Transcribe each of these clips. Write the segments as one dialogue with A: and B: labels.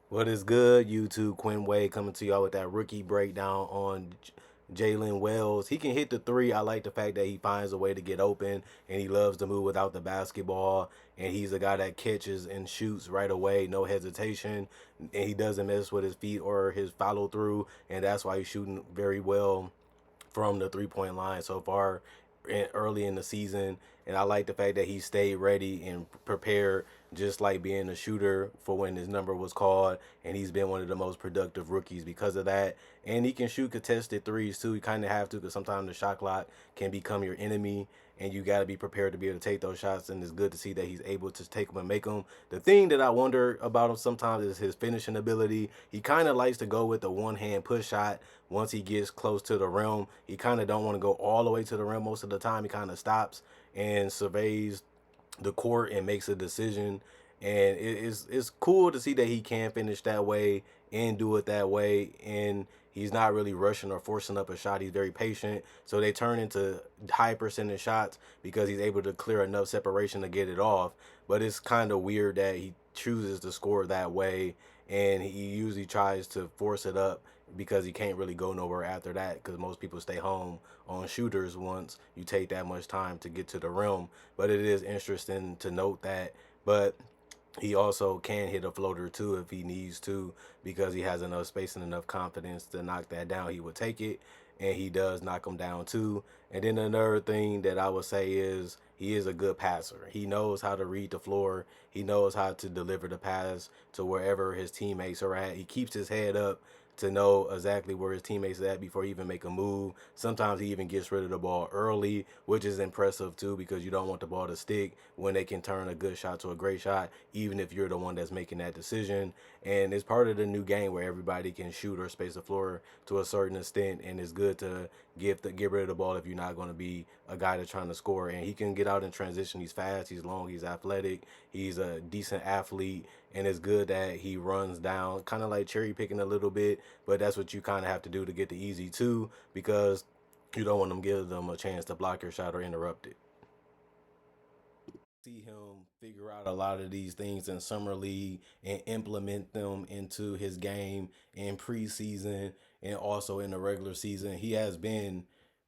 A: What is good, YouTube? Quinn Wade coming to y'all with that rookie breakdown on Jaylen Wells. He can hit the three. I like the fact that he finds a way to get open and he loves to move without the basketball. And he's a guy that catches and shoots right away, no hesitation. And he doesn't mess with his feet or his follow through. And that's why he's shooting very well from the 3 point line so far early in the season. And I like the fact that he stayed ready and prepared, just like being a shooter for when his number was called. And he's been one of the most productive rookies because of that. And he can shoot contested threes too. You kind of have to, because sometimes the shot clock can become your enemy, and you got to be prepared to be able to take those shots. And it's good to see that he's able to take them and make them. The thing that I wonder about him sometimes is his finishing ability. He kind of likes to go with the one hand push shot. Once he gets close to the rim, he kind of don't want to go all the way to the rim. Most of the time, he kind of stops and surveys the court and makes a decision. And it's cool to see that he can finish that way and do it that way. And he's not really rushing or forcing up a shot. He's very patient. So they turn into high percentage shots because he's able to clear enough separation to get it off. But it's kind of weird that he chooses to score that way, and he usually tries to force it up because he can't really go nowhere after that, because most people stay home on shooters once you take that much time to get to the rim. But it is interesting to note that. But he also can hit a floater too if he needs to, because he has enough space and enough confidence to knock that down. He would take it, and he does knock them down too. And then another thing that I would say is he is a good passer. He knows how to read the floor. He knows how to deliver the pass to wherever his teammates are at. He keeps his head up to know exactly where his teammates are at before he even make a move. Sometimes he even gets rid of the ball early, which is impressive too, because you don't want the ball to stick when they can turn a good shot to a great shot, even if you're the one that's making that decision. And it's part of the new game where everybody can shoot or space the floor to a certain extent, and it's good to get rid of the ball if you're not going to be a guy that's trying to score. And he can get out in transition. He's fast, he's long, he's athletic, he's a decent athlete, and it's good that he runs down, kind of like cherry picking a little bit, but that's what you kind of have to do to get the easy two, because you don't want them give them a chance to block your shot or interrupt it. See him figure out a lot of these things in summer league and implement them into his game in preseason and also in the regular season. He has been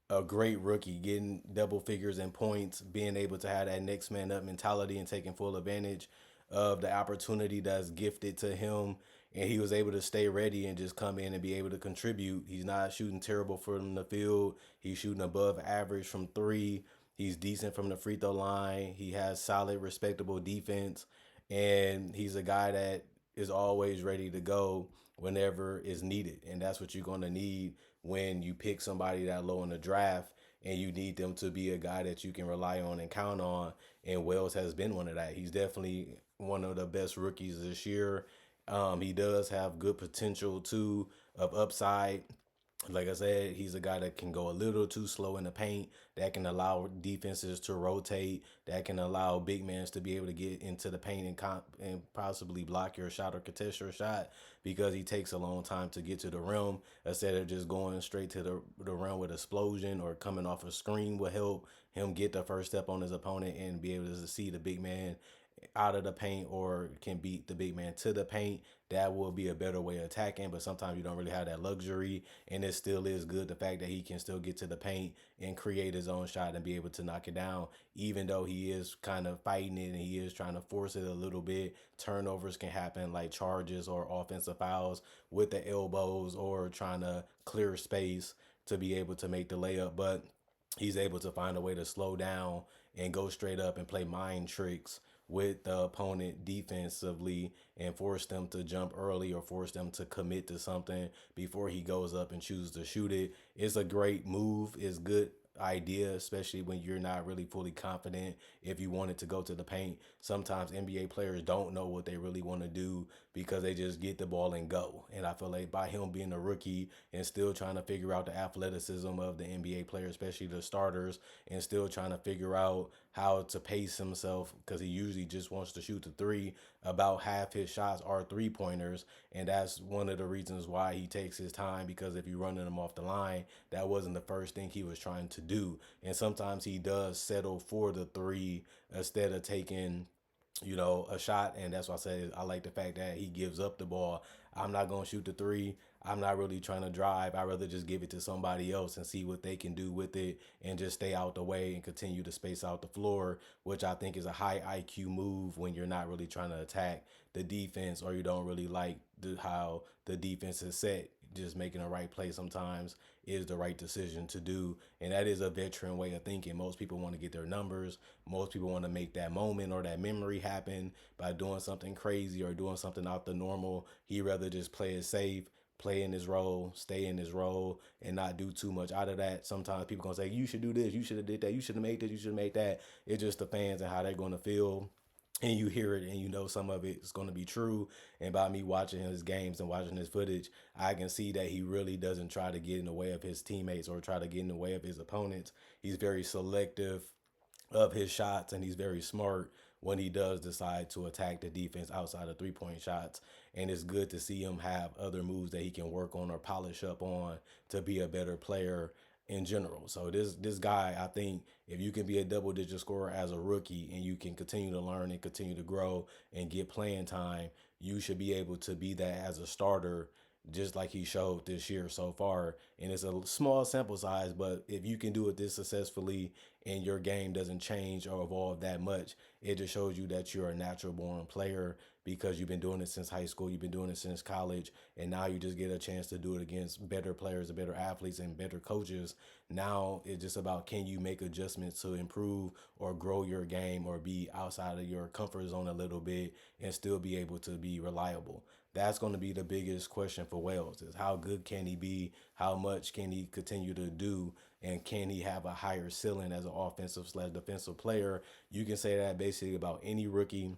A: a great rookie, getting double figures in points, being able to have that next man up mentality and taking full advantage of the opportunity that's gifted to him. And he was able to stay ready and just come in and be able to contribute. He's not shooting terrible from the field. He's shooting above average from three. He's decent from the free throw line. He has solid, respectable defense. And he's a guy that is always ready to go whenever is needed. And that's what you're going to need when you pick somebody that low in the draft, and you need them to be a guy that you can rely on and count on. And Wells has been one of that. He's definitely one of the best rookies this year. He does have good potential too, of upside. Like I said, he's a guy that can go a little too slow in the paint, that can allow defenses to rotate, that can allow big men to be able to get into the paint and possibly block your shot or contest your shot, because he takes a long time to get to the rim instead of just going straight to the rim with explosion, or coming off a screen will help him get the first step on his opponent and be able to see the big man out of the paint, or can beat the big man to the paint. That will be a better way of attacking, but sometimes you don't really have that luxury. And it still is good the fact that he can still get to the paint and create his own shot and be able to knock it down, even though he is kind of fighting it and he is trying to force it a little bit. Turnovers can happen, like charges or offensive fouls with the elbows, or trying to clear space to be able to make the layup. But he's able to find a way to slow down and go straight up and play mind tricks with the opponent defensively, and force them to jump early or force them to commit to something before he goes up and chooses to shoot it. It's a great move. It's good idea, especially when you're not really fully confident if you wanted to go to the paint. Sometimes NBA players don't know what they really want to do because they just get the ball and go. And I feel like by him being a rookie and still trying to figure out the athleticism of the NBA players, especially the starters, and still trying to figure out how to pace himself, because he usually just wants to shoot the three. About half his shots are 3 pointers, and that's one of the reasons why he takes his time, because if you're running him off the line, that wasn't the first thing he was trying to do. And sometimes he does settle for the three instead of taking a shot. And that's why I say I like the fact that he gives up the ball. I'm not going to shoot the three. I'm not really trying to drive. I'd rather just give it to somebody else and see what they can do with it and just stay out the way and continue to space out the floor, which I think is a high IQ move when you're not really trying to attack the defense or you don't really like how the defense is set. Just making the right play sometimes is the right decision to do. And that is a veteran way of thinking. Most people want to get their numbers. Most people want to make that moment or that memory happen by doing something crazy or doing something out the normal. He'd rather just play it safe, play in his role, stay in his role, and not do too much out of that. Sometimes people gonna say, you should do this, you should have did that, you should have made this, you should have made that. It's just the fans and how they're gonna feel, and you hear it and you know some of it is going to be true. And by me watching his games and watching his footage, I can see that he really doesn't try to get in the way of his teammates or try to get in the way of his opponents. He's very selective of his shots, and he's very smart when he does decide to attack the defense outside of 3 point shots. And it's good to see him have other moves that he can work on or polish up on to be a better player in general. So this guy, I think, if you can be a double digit scorer as a rookie and you can continue to learn and continue to grow and get playing time, you should be able to be that as a starter just like he showed this year so far. And it's a small sample size, but if you can do it this successfully and your game doesn't change or evolve that much, it just shows you that you're a natural born player because you've been doing it since high school, you've been doing it since college, and now you just get a chance to do it against better players and better athletes and better coaches. Now it's just about can you make adjustments to improve or grow your game or be outside of your comfort zone a little bit and still be able to be reliable. That's going to be the biggest question for Wells is how good can he be? How much can he continue to do? And can he have a higher ceiling as an offensive slash defensive player? You can say that basically about any rookie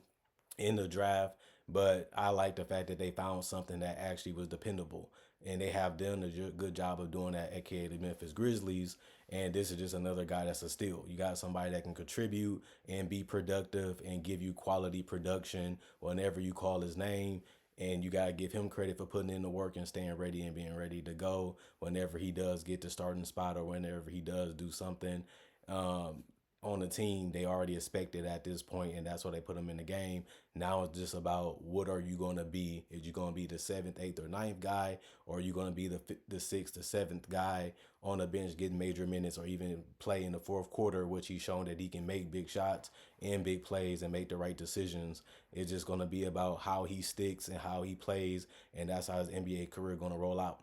A: in the draft, but I like the fact that they found something that actually was dependable. And they have done a good job of doing that, aka the Memphis Grizzlies. And this is just another guy that's a steal. You got somebody that can contribute and be productive and give you quality production whenever you call his name. And you got to give him credit for putting in the work and staying ready and being ready to go whenever he does get the starting spot or whenever he does do something. Um, on the team, they already expect it at this point, and that's why they put him in the game. Now it's just about what are you going to be? Is you going to be the seventh, eighth, or ninth guy, or are you going to be the sixth, or seventh guy on the bench getting major minutes, or even play in the fourth quarter, which he's shown that he can make big shots and big plays and make the right decisions. It's just going to be about how he sticks and how he plays, and that's how his NBA career going to roll out.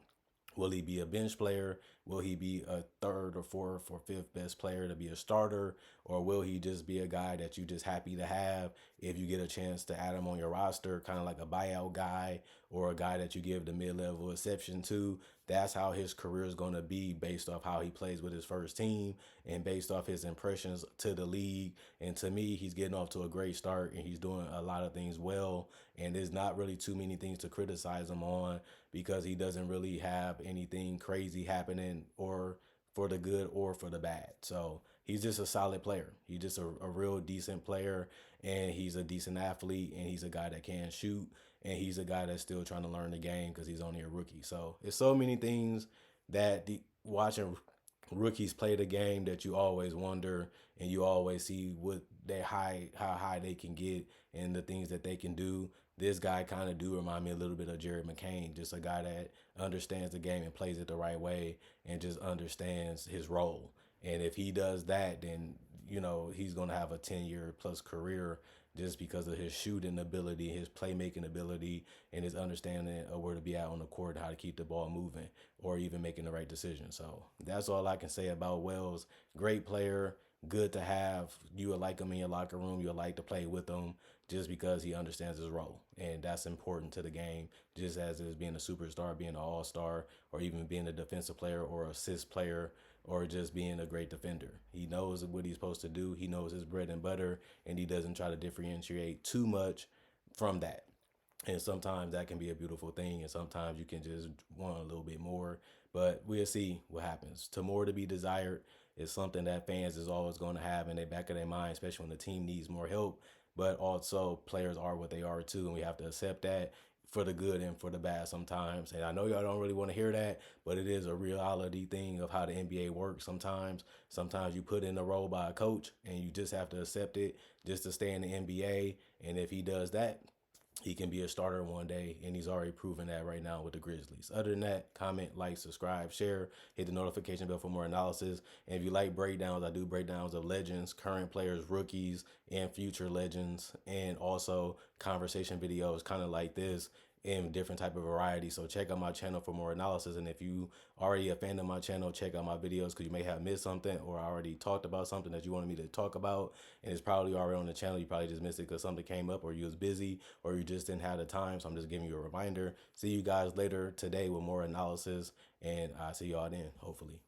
A: Will he be a bench player? Will he be a third or fourth or fifth best player to be a starter? Or will he just be a guy that you just happy to have if you get a chance to add him on your roster, kind of like a buyout guy or a guy that you give the mid level exception to? That's how his career is going to be based off how he plays with his first team and based off his impressions to the league. And to me, he's getting off to a great start and he's doing a lot of things well. And there's not really too many things to criticize him on because he doesn't really have anything crazy happening or for the good or for the bad. So he's just a solid player. He's just a real decent player and he's a decent athlete and he's a guy that can shoot and he's a guy that's still trying to learn the game because he's only a rookie. So it's so many things that watching rookies play the game that you always wonder and you always see what they high how high they can get and the things that they can do. This guy kind of do remind me a little bit of Jared McCain, just a guy that understands the game and plays it the right way and just understands his role. And if he does that, then he's gonna have a 10-year plus career just because of his shooting ability, his playmaking ability, and his understanding of where to be at on the court, how to keep the ball moving, or even making the right decision. So that's all I can say about Wells. Great player, good to have. You would like him in your locker room. You would like to play with him just because he understands his role. And that's important to the game, just as it is being a superstar, being an all-star, or even being a defensive player or assist player or just being a great defender. He knows what he's supposed to do. He knows his bread and butter, and he doesn't try to differentiate too much from that. And sometimes that can be a beautiful thing, and sometimes you can just want a little bit more. But we'll see what happens. To more to be desired is something that fans is always going to have in the back of their mind, especially when the team needs more help. But also, players are what they are too, and we have to accept that for the good and for the bad sometimes. And I know y'all don't really want to hear that, but it is a reality thing of how the NBA works sometimes. Sometimes you put in a role by a coach and you just have to accept it just to stay in the NBA. And if he does that, he can be a starter one day, and he's already proven that right now with the Grizzlies. Other than that, comment, like, subscribe, share, hit the notification bell for more analysis. And if you like breakdowns, I do breakdowns of legends, current players, rookies, and future legends, and also conversation videos kind of like this in different type of variety. So check out my channel for more analysis. And if you already a fan of my channel, check out my videos because you may have missed something or I already talked about something that you wanted me to talk about. And it's probably already on the channel. You probably just missed it because something came up or you was busy or you just didn't have the time. So I'm just giving you a reminder. See you guys later today with more analysis. And I'll see y'all then, hopefully.